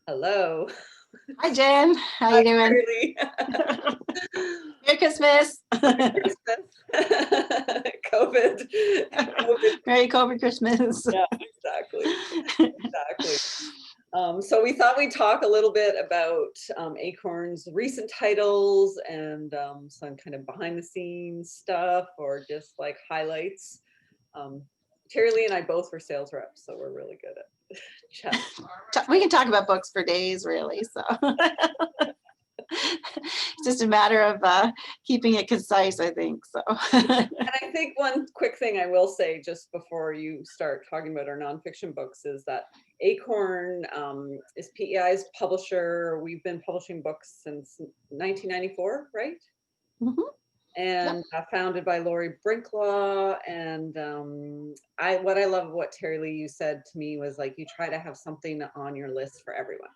Hello. Hi, Jen. How you Hi, doing? Terrilee. Merry Christmas. Christmas. COVID. COVID. Merry COVID Christmas. Yeah, exactly. Exactly. So we thought we'd talk a little bit about Acorn's recent titles and some kind of behind the scenes stuff or just like highlights. Um, Terrilee and I both were sales reps, so we're really good at chatting. We can talk about books for days, really. So it's just a matter of keeping it concise, I think. So. And I think one quick thing I will say just before you start talking about our nonfiction books is that Acorn is PEI's publisher. We've been publishing books since 1994, right? Mhm. And Yep. founded by Lori Brinklaw. And what I love what Terrilee you said to me was like you try to have something on your list for everyone.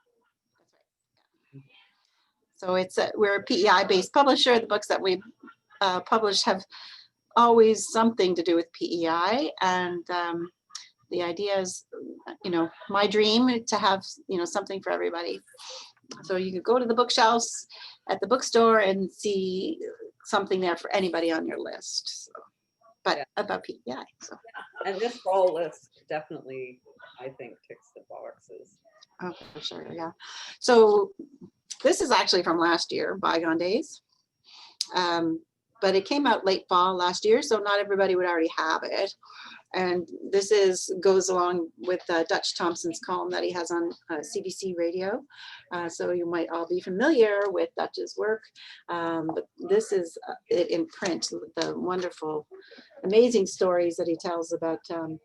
So we're a PEI-based publisher. The books that we publish have always something to do with PEI, and the idea is, my dream to have, something for everybody. So you could go to the bookshelves at the bookstore and see something there for anybody on your list. So, but about PEI. So. And this fall list definitely, I think, ticks the boxes. Oh, for sure, yeah. So this is actually from last year, Bygone Days. But it came out late fall last year, so not everybody would already have it. And this goes along with Dutch Thompson's column that he has on CBC Radio. So you might all be familiar with Dutch's work. But this is it in print, the wonderful, amazing stories that he tells about, the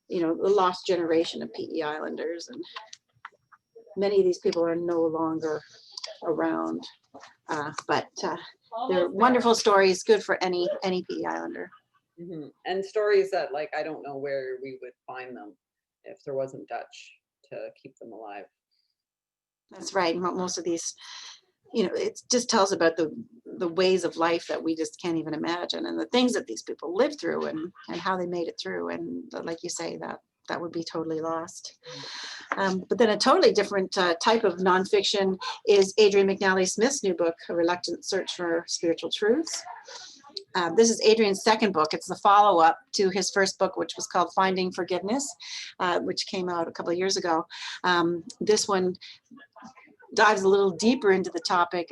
lost generation of PE Islanders. And many of these people are no longer around, but they're wonderful stories, good for any PE Islander. Mm-hmm. And stories that, like, I don't know where we would find them if there wasn't Dutch to keep them alive. That's right. Most of these, it just tells about the ways of life that we just can't even imagine, and the things that these people lived through, and how they made it through. And like you say, that would be totally lost. But then a totally different type of nonfiction is Adrian McNally Smith's new book, A Reluctant Search for Spiritual Truths. This is Adrian's second book. It's the follow-up to his first book, which was called Finding Forgiveness, which came out a couple of years ago. This one dives a little deeper into the topic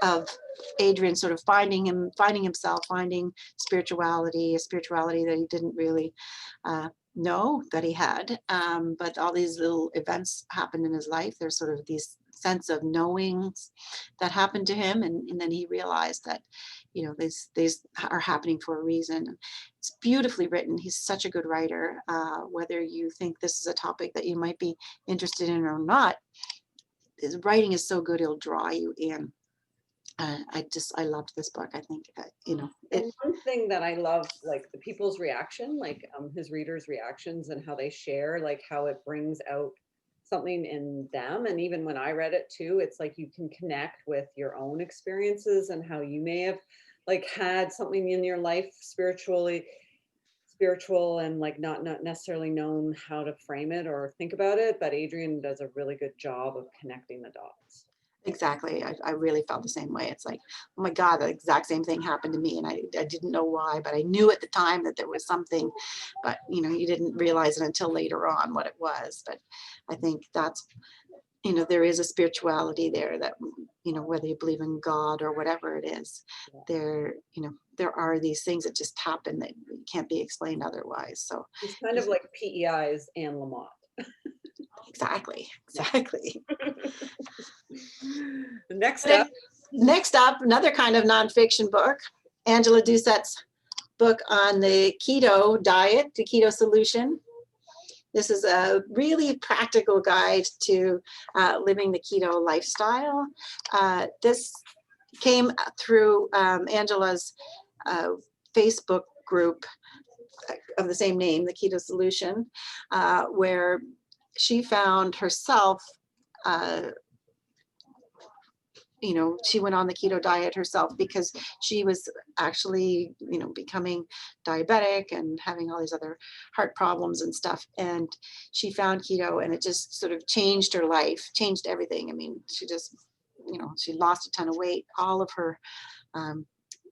of Adrian sort of finding himself, finding spirituality, a spirituality that he didn't really know that he had. But all these little events happened in his life. There's sort of these sense of knowings that happened to him, and then he realized that these are happening for a reason. It's beautifully written. He's such a good writer. Whether you think this is a topic that you might be interested in or not, his writing is so good, it'll draw you in. I loved this book. I think and one thing that I love, like the people's reaction, like his readers' reactions and how they share, like how it brings out something in them. And even when I read it too, it's like you can connect with your own experiences and how you may have like had something in your life spiritual and like not necessarily known how to frame it or think about it. But Adrian does a really good job of connecting the dots. Exactly. I really felt the same way. It's like, oh my God, the exact same thing happened to me. And I didn't know why, but I knew at the time that there was something, but you didn't realize it until later on what it was. But I think that's, there is a spirituality there that, whether you believe in God or whatever it is, there are these things that just happen that can't be explained otherwise. So it's kind of like PEI's Anne Lamott. Exactly. Next up, another kind of nonfiction book, Angela Doucette's book on the keto diet, the keto solution. This is a really practical guide to living the keto lifestyle. This came through Angela's Facebook group of the same name, the Keto Solution, where she found herself you know, she went on the keto diet herself because she was actually, you know, becoming diabetic and having all these other heart problems and stuff. And she found keto and it just sort of changed her life, changed everything. I mean, she just, you know, she lost a ton of weight. All of her,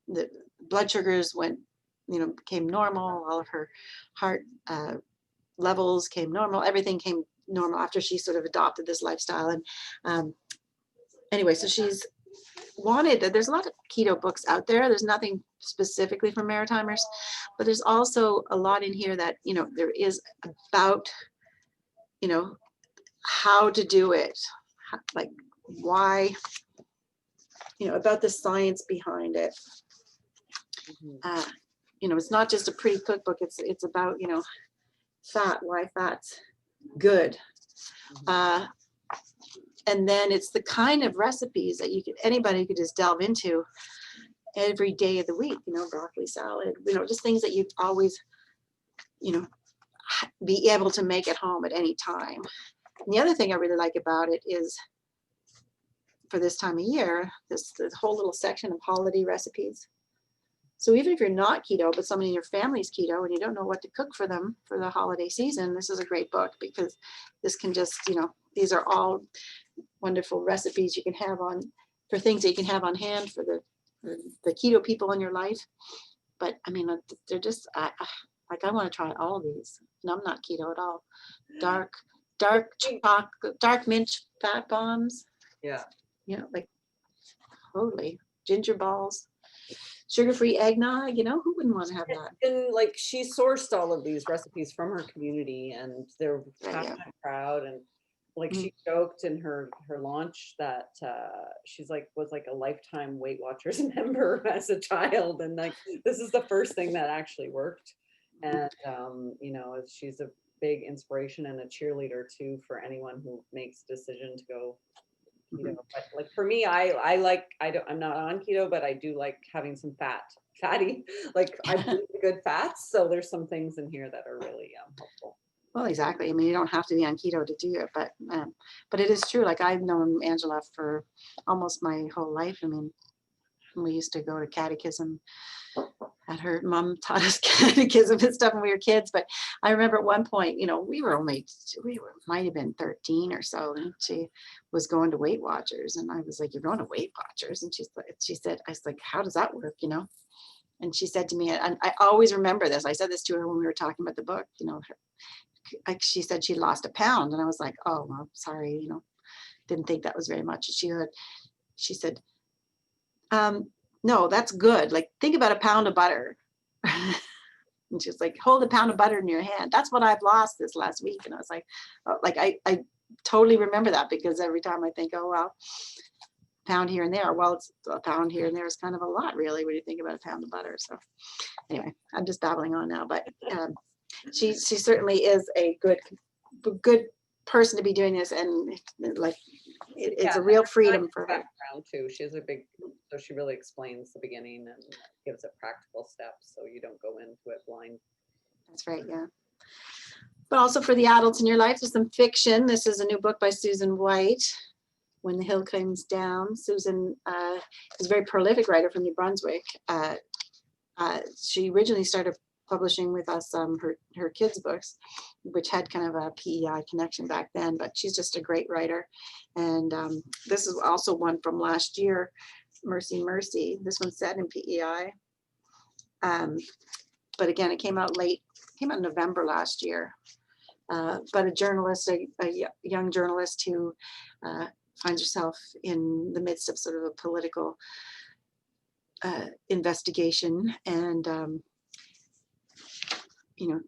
the blood sugars went, you know, became normal. All of her heart levels came normal. Everything came normal after she sort of adopted this lifestyle. And anyway, so she's wanted, there's a lot of keto books out there. There's nothing specifically for Maritimers, but there's also a lot in here that, you know, there is about, you know, how to do it, like why, you know, about the science behind it. You know, it's not just a pretty cookbook. It's about, you know, fat, why fat's good. And then it's the kind of recipes that anybody could just delve into every day of the week, you know, broccoli salad, you know, just things that you'd always, you know, be able to make at home at any time. And the other thing I really like about it is for this time of year, this whole little section of holiday recipes. So even if you're not keto, but somebody in your family's keto and you don't know what to cook for them for the holiday season, this is a great book because this can just, you know, these are all wonderful recipes you can have for things that you can have on hand for the keto people in your life. But I mean, they're just, like, I want to try all of these. And I'm not keto at all. Dark chocolate, dark mint fat bombs. Yeah. You know, like totally. Ginger balls. Sugar-free eggnog, you know, who wouldn't want to have that? And like she sourced all of these recipes from her community and they're passionate, proud, and like she joked in her launch that she's like was like a lifetime Weight Watchers member as a child, and like this is the first thing that actually worked. And you know, she's a big inspiration and a cheerleader too for anyone who makes a decision to go keto. But like for me, I'm not on keto, but I do like having some fatty, like I believe in good fats. So there's some things in here that are really helpful. Well, exactly. I mean, you don't have to be on keto to do it, but it is true. Like I've known Angela for almost my whole life. I mean, we used to go to catechism and her mom taught us catechism and stuff when we were kids. But I remember at one point, you know, might have been 13 or so, and she was going to Weight Watchers, and I was like, "You're going to Weight Watchers?" And she said, I was like, "How does that work?" You know? And she said to me, and I always remember this. I said this to her when we were talking about the book. You know, she said she lost 1 pound, and I was like, "Oh, well, sorry, you know, didn't think that was very much." She said, "No, that's good. Like, think about 1 pound of butter." And she's like, "Hold 1 pound of butter in your hand. That's what I've lost this last week." And I was like, oh, like I totally remember that, because every time I think, oh, well, pound here and there. Well, it's 1 pound here and there is kind of a lot, really, when you think about 1 pound of butter. So anyway, I'm just babbling on now, but she certainly is a good person to be doing this, and like it's a real freedom for her. Background too. She has so she really explains the beginning and gives it practical steps, so you don't go into it blind. That's right, yeah. But also for the adults in your life, there's some fiction. This is a new book by Susan White, When the Hill Comes Down. Susan is a very prolific writer from New Brunswick. She originally started publishing with us her kids' books, which had kind of a PEI connection back then, but she's just a great writer. And this is also one from last year, Mercy Mercy. This one's set in PEI. But again, it came out late, came out in November last year. But a journalist, a young journalist who finds herself in the midst of sort of a political investigation, and you know,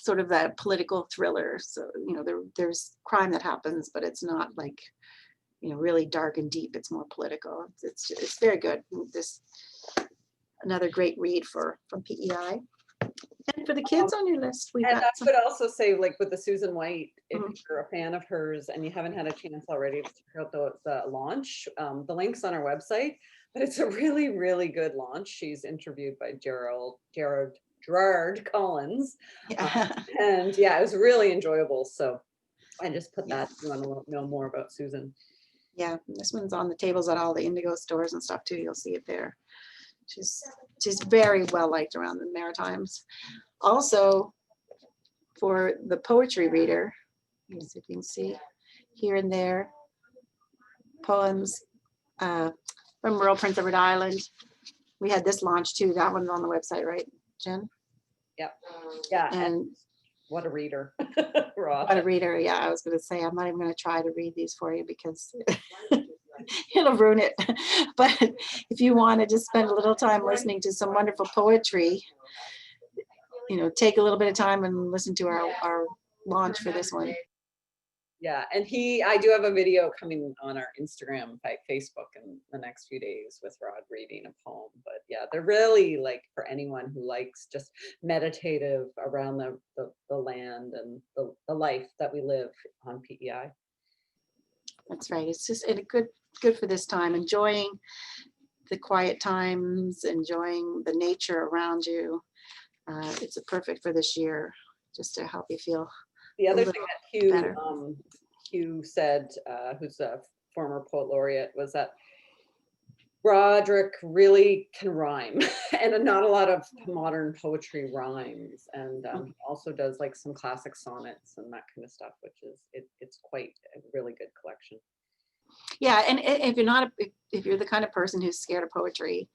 sort of that political thriller. So, you know, there's crime that happens, but it's not like, you know, really dark and deep. It's more political. It's very good. This another great read from PEI. And for the kids on your list, we've got I would also say, like with the Susan White, if you're a fan of hers and you haven't had a chance already to check out the launch, the link's on our website, but it's a really, really good launch. She's interviewed by Gerard Collins. Yeah. And yeah, it was really enjoyable. So I just put that if you want to know more about Susan. Yeah, this one's on the tables at all the Indigo stores and stuff too. You'll see it there. She's very well liked around the Maritimes. Also, for the poetry reader, let me see if you can see here and there, poems from rural Prince Edward Island. We had this launch too. That one's on the website, right, Jen? Yep. Yeah. And what a reader. what a reader. Yeah, I was going to say, I'm not even going to try to read these for you because it'll ruin it. But if you want to just spend a little time listening to some wonderful poetry, you know, take a little bit of time and listen to our launch for this one. Yeah, and I do have a video coming on our Instagram, Facebook in the next few days with Rod reading a poem. But yeah, they're really like for anyone who likes just meditative around the land and the life that we live on PEI. That's right. It's just good for this time, enjoying the quiet times, enjoying the nature around you. It's perfect for this year, just to help you feel. The other thing that Hugh said, who's a former poet laureate, was that Roderick really can rhyme, and not a lot of modern poetry rhymes. And he also does like some classic sonnets and that kind of stuff, which is it's quite a really good collection. Yeah, and if you're the kind of person who's scared of poetry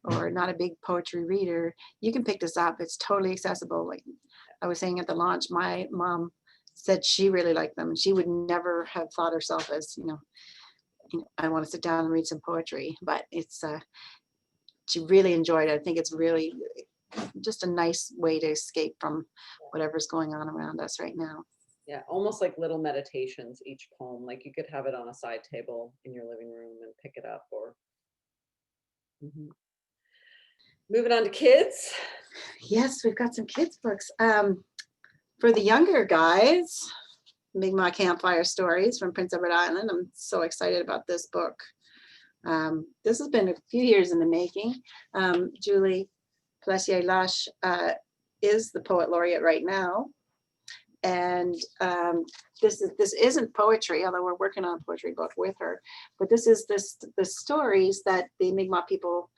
or not a big poetry reader, you can pick this up. It's totally accessible. Like I was saying at the launch, my mom said she really liked them. She would never have thought herself as, you know, I want to sit down and read some poetry, but it's she really enjoyed it. I think it's really just a nice way to escape from whatever's going on around us right now. Yeah, almost like little meditations, each poem. Like you could have it on a side table in your living room and pick it up. Or moving on to kids. Yes, we've got some kids books. For the younger guys, Mi'kmaq Campfire Stories from Prince Edward Island. I'm so excited about this book. This has been a few years in the making. Julie Plessier-Lush is the poet laureate right now. And this isn't poetry, although we're working on a poetry book with her. But this is the stories that the Mi'kmaq people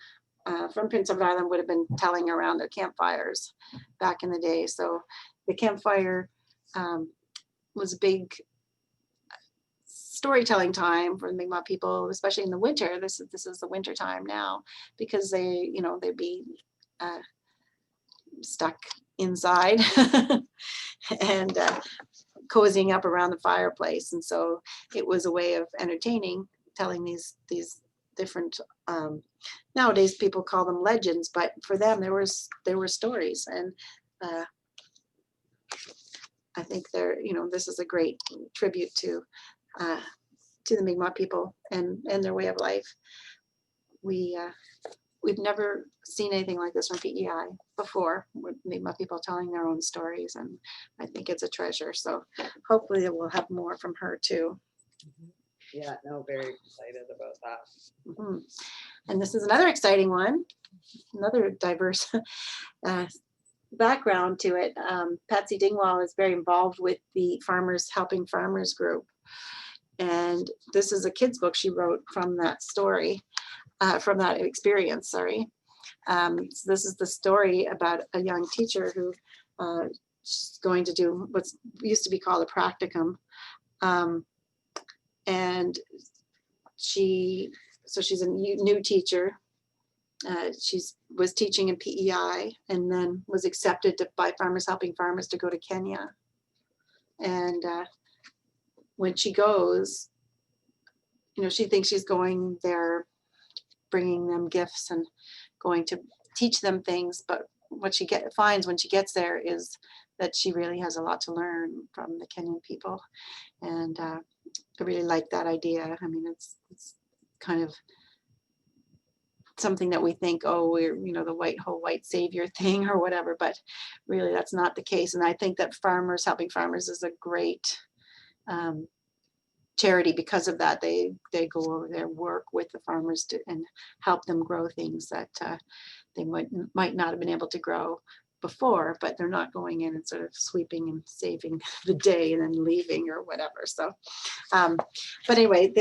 from Prince Edward Island would have been telling around their campfires back in the day. So the campfire was a big storytelling time for the Mi'kmaq people, especially in the winter. This is the winter time now, because they'd be stuck inside and cozying up around the fireplace. And so it was a way of entertaining, telling these different nowadays people call them legends, but for them there were stories. And I think this is a great tribute to the Mi'kmaq people and their way of life. We've never seen anything like this from PEI before, with Mi'kmaq people telling their own stories, and I think it's a treasure. So hopefully we'll have more from her too. Yeah, no, very excited about that. And this is another exciting one, another diverse background to it. Patsy Dingwall is very involved with the Farmers Helping Farmers group. And this is a kid's book she wrote from that story, from that experience, sorry. So this is the story about a young teacher who is going to do what's used to be called a practicum. And she's a new teacher. She was teaching in PEI and then was accepted by Farmers Helping Farmers to go to Kenya. And when she goes, she thinks she's going there, bringing them gifts and going to teach them things. But what she finds when she gets there is that she really has a lot to learn from the Kenyan people. And I really like that idea. I mean, it's kind of something that we think, oh, we're, the whole white savior thing or whatever, but really that's not the case. And I think that Farmers Helping Farmers is a great charity because of that. They go over there, work with the farmers and help them grow things that they might not have been able to grow before, but they're not going in and sort of sweeping and saving the day and then leaving or whatever. So, but anyway,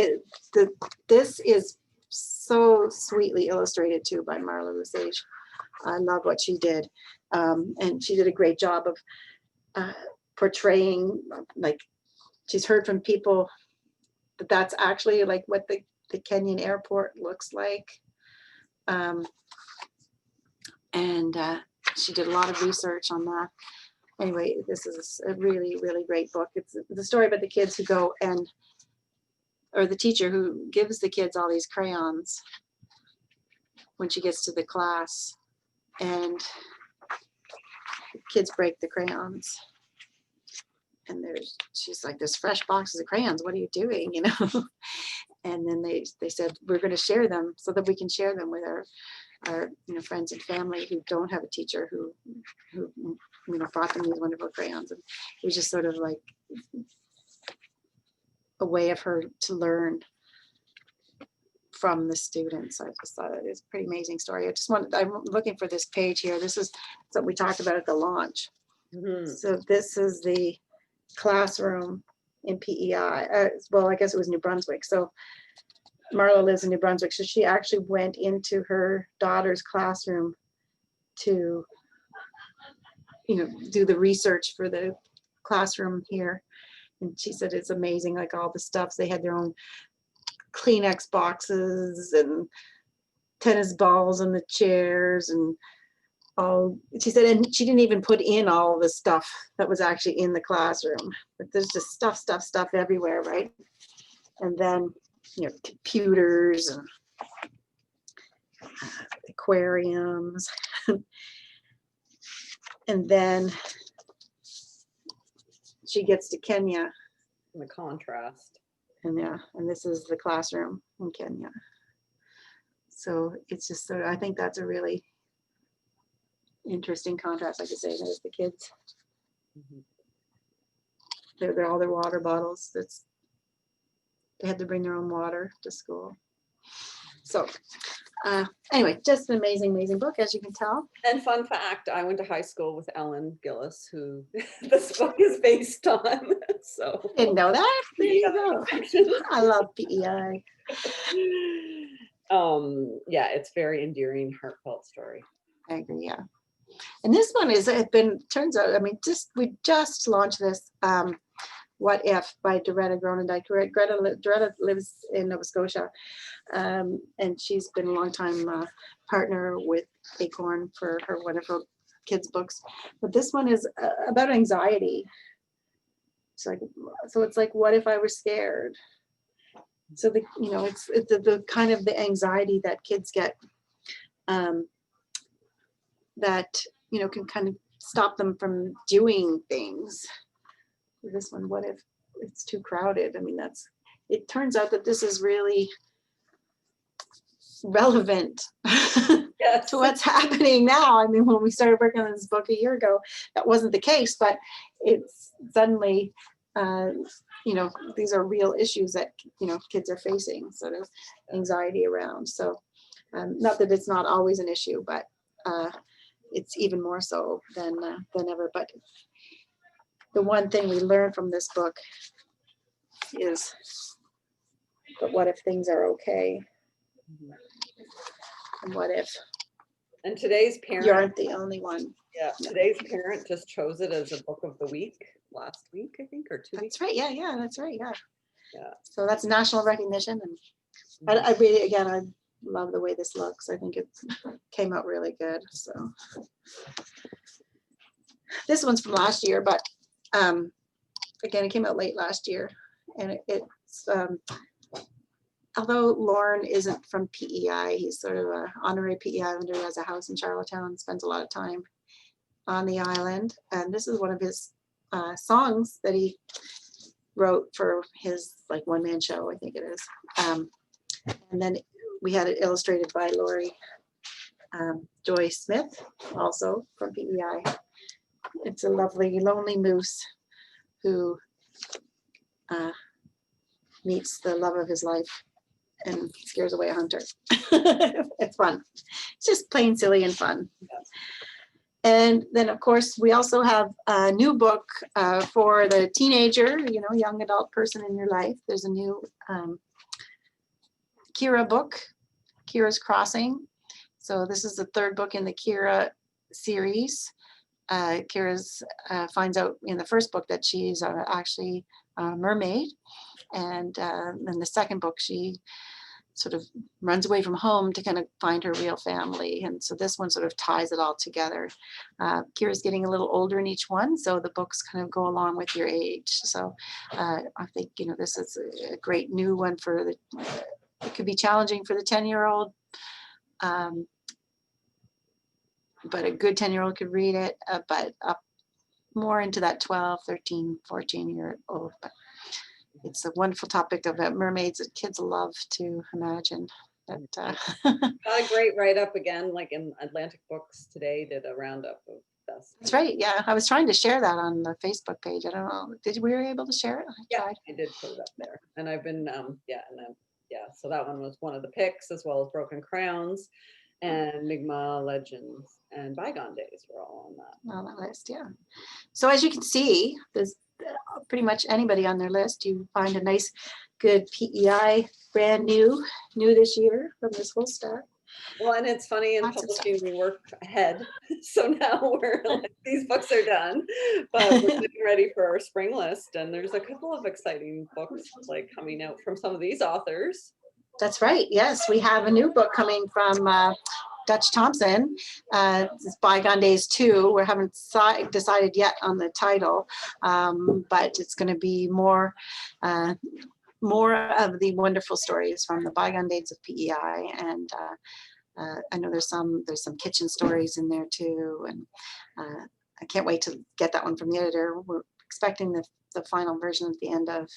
this is so sweetly illustrated too by Marla Lesage. I love what she did. And she did a great job of portraying, like, she's heard from people that that's actually like what the Kenyan airport looks like. She did a lot of research on that. Anyway, this is a really, really great book. It's the story about the kids who go or the teacher who gives the kids all these crayons when she gets to the class, and the kids break the crayons. And she's like, there's fresh boxes of crayons. What are you doing? You know? And then they said, we're going to share them so that we can share them with our friends and family who don't have a teacher who brought them these wonderful crayons. And it was just sort of like a way of her to learn from the students. I just thought it was a pretty amazing story. I'm looking for this page here. This is what we talked about at the launch. Mm-hmm. So this is the classroom in PEI. Well, I guess it was New Brunswick. So Marla lives in New Brunswick, so she actually went into her daughter's classroom to, do the research for the classroom here. And she said it's amazing, like all the stuffs. They had their own Kleenex boxes and tennis balls on the chairs and all. She said, and she didn't even put in all the stuff that was actually in the classroom, but there's just stuff everywhere, right? And then computers and aquariums. And then she gets to Kenya. The contrast. And this is the classroom in Kenya. So it's just sort of, I think that's a really interesting contrast. Like I say, there's the kids. Mm-hmm. They're all their water bottles. They had to bring their own water to school. So anyway, just an amazing, amazing book, as you can tell. And fun fact, I went to high school with Ellen Gillis, who this book is based on. So didn't know that. There you go. I love PEI. Yeah, it's very endearing, heartfelt story. I agree, yeah. And this one turns out, we just launched this, What If by Doretta Gronendijk. Doretta lives in Nova Scotia, and she's been a long time partner with Acorn for her wonderful kids books. But this one is about anxiety. It's like, what if I were scared? So it's the kind of the anxiety that kids get, that can kind of stop them from doing things. This one, what if it's too crowded? It turns out that this is really relevant to what's happening now. When we started working on this book a year ago, that wasn't the case, but it's suddenly, these are real issues that, kids are facing, sort of anxiety around. So not that it's not always an issue, but it's even more so than ever. But the one thing we learned from this book is, but what if things are okay? And what if today's parent, you aren't the only one? Yeah, today's parent just chose it as a book of the week last week, I think, or 2 weeks. That's right. Yeah, that's right. Yeah. So that's Mm-hmm. national recognition, and I really, again, I love the way this looks. I think it came out really good. So this one's from last year, but again, it came out late last year, and it's although Lorne isn't from PEI, he's sort of an honorary PEI Islander. He has a house in Charlottetown, spends a lot of time on the island, and this is one of his songs that he wrote for his one-man show, I think it is. And then we had it illustrated by Lori Joy Smith, also from PEI. It's a lovely, lonely moose who meets the love of his life and scares away a hunter. It's fun. It's just plain silly and fun. And then, of course, we also have a new book for the teenager, you know, young adult person in your life. There's a new Kira book, Kira's Crossing. So this is the third book in the Kira series. Kira's finds out in the first book that she's actually a mermaid. And in the second book, she sort of runs away from home to kind of find her real family. And so this one sort of ties it all together. Kira's getting a little older in each one, so the books kind of go along with your age. So I think, you know, this is a great new one for the, it could be challenging for the 10-year-old, but a good 10-year-old could read it, but up more into that 12, 13, 14-year-old. But it's a wonderful topic of mermaids that kids love to imagine. But, Got a great write-up again, like in Atlantic Books today, did a roundup of best. That's right. Yeah, I was trying to share that on the Facebook page. I don't know. Did we were able to share it? Yeah, I did put it up there, and I've been so that one was one of the picks, as well as Broken Crowns and Mi'kmaq Legends and Bygone Days were all on that list. Yeah. So as you can see, there's pretty much anybody on their list. You find a nice, good PEI, brand new this year from this whole stack. Well, and it's funny, in publishing we work ahead, so now we're like, these books are done, but we're getting ready for our spring list, and there's a couple of exciting books like coming out from some of these authors. That's right. Yes, we have a new book coming from Dutch Thompson. It's Bygone Days 2. We haven't decided yet on the title, but it's going to be more of the wonderful stories from the Bygone Days of PEI, and I know there's some kitchen stories in there too, and I can't wait to get that one from the editor. We're expecting the final version at the end of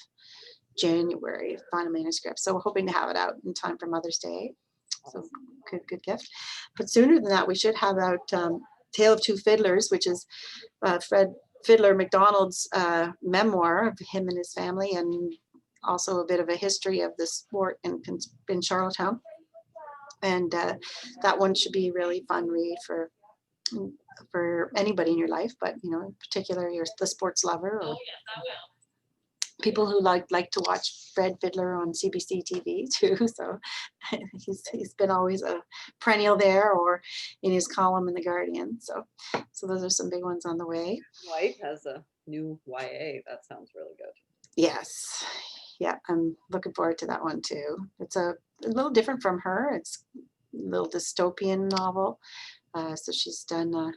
January, final manuscript. So we're hoping to have it out in time for Mother's Day. So good gift. But sooner than that, we should have out Tale of Two Fiddlers, which is Fred Fiddler McDonald's memoir of him and his family, and also a bit of a history of the sport in Charlottetown. And that one should be a really fun read for anybody in your life, but you know, in particular, you're the sports lover or people who like to watch Fred Fiddler on CBC TV too. So he's been always a perennial there, or in his column in the Guardian. So those are some big ones on the way. White has a new YA. That sounds really good. Yes. Yeah, I'm looking forward to that one too. It's a little different from her. It's a little dystopian novel. So she's done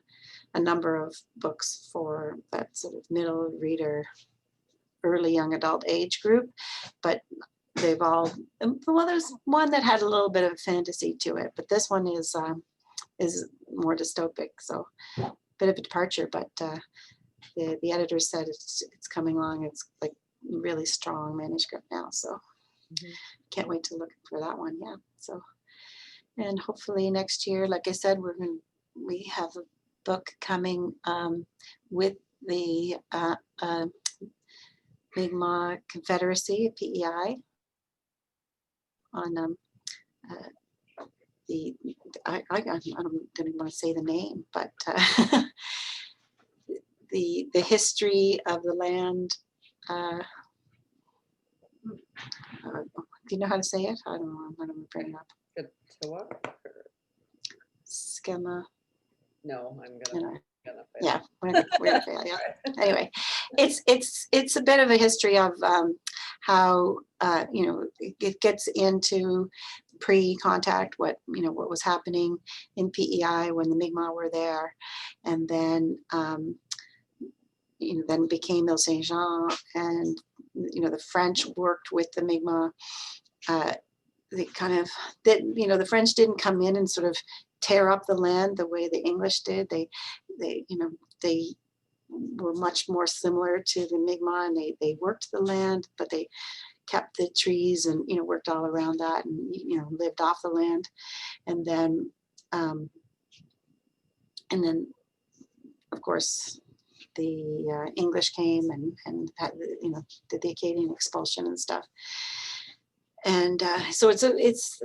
a number of books for that sort of middle reader, early young adult age group, but they've all, well, there's one that had a little bit of fantasy to it, but this one is more dystopic, so a bit of a departure, but the editor said it's coming along. It's like really strong manuscript now, so can't wait to look for that one. Yeah, so, and hopefully next year, like I said, we have a book coming with the Mi'kmaq Confederacy, PEI, on I don't even want to say the name, but the history of the land. Do you know how to say it? I don't know. I'm going to bring it up. Schema. No, I'm gonna. Yeah, we're gonna fail. Yeah. Anyway, it's a bit of a history of how you know, it gets into pre-contact, what was happening in PEI when the Mi'kmaq were there, and then then became Ile Saint Jean, and the French worked with the Mi'kmaq. They kind of the French didn't come in and sort of tear up the land the way the English did. They were much more similar to the Mi'kmaq, and they worked the land, but they kept the trees and worked all around that, and lived off the land. And then of course the English came and had, did the Acadian expulsion and stuff. And so it's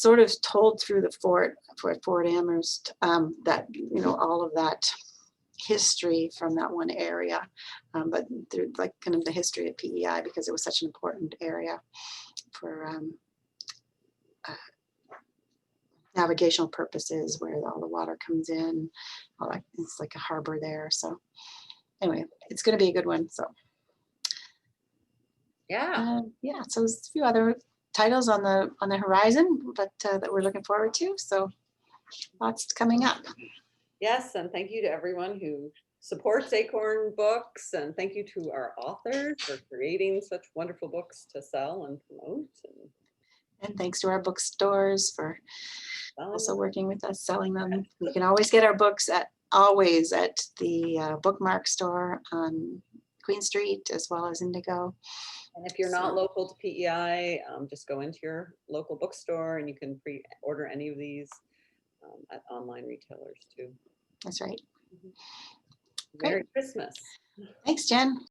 sort of told through the Fort Amherst, that, you know, all of that history from that one area, but through like kind of the history of PEI, because it was such an important area for uh, navigational purposes, where all the water comes in, all that. It's like a harbor there. So anyway, it's going to be a good one. So Yeah. yeah, so there's a few other titles on the horizon, but that we're looking forward to. So lots coming up. Yes, and thank you to everyone who supports Acorn books, and thank you to our authors for creating such wonderful books to sell and promote. And thanks to our bookstores for also them. working with us, selling them. You can always get our books at the Bookmark store on Queen Street, as well as Indigo. And if you're not local to PEI, just go into your local bookstore and you can pre-order any of these at online retailers too. That's right. Merry Christmas. Thanks, Jen.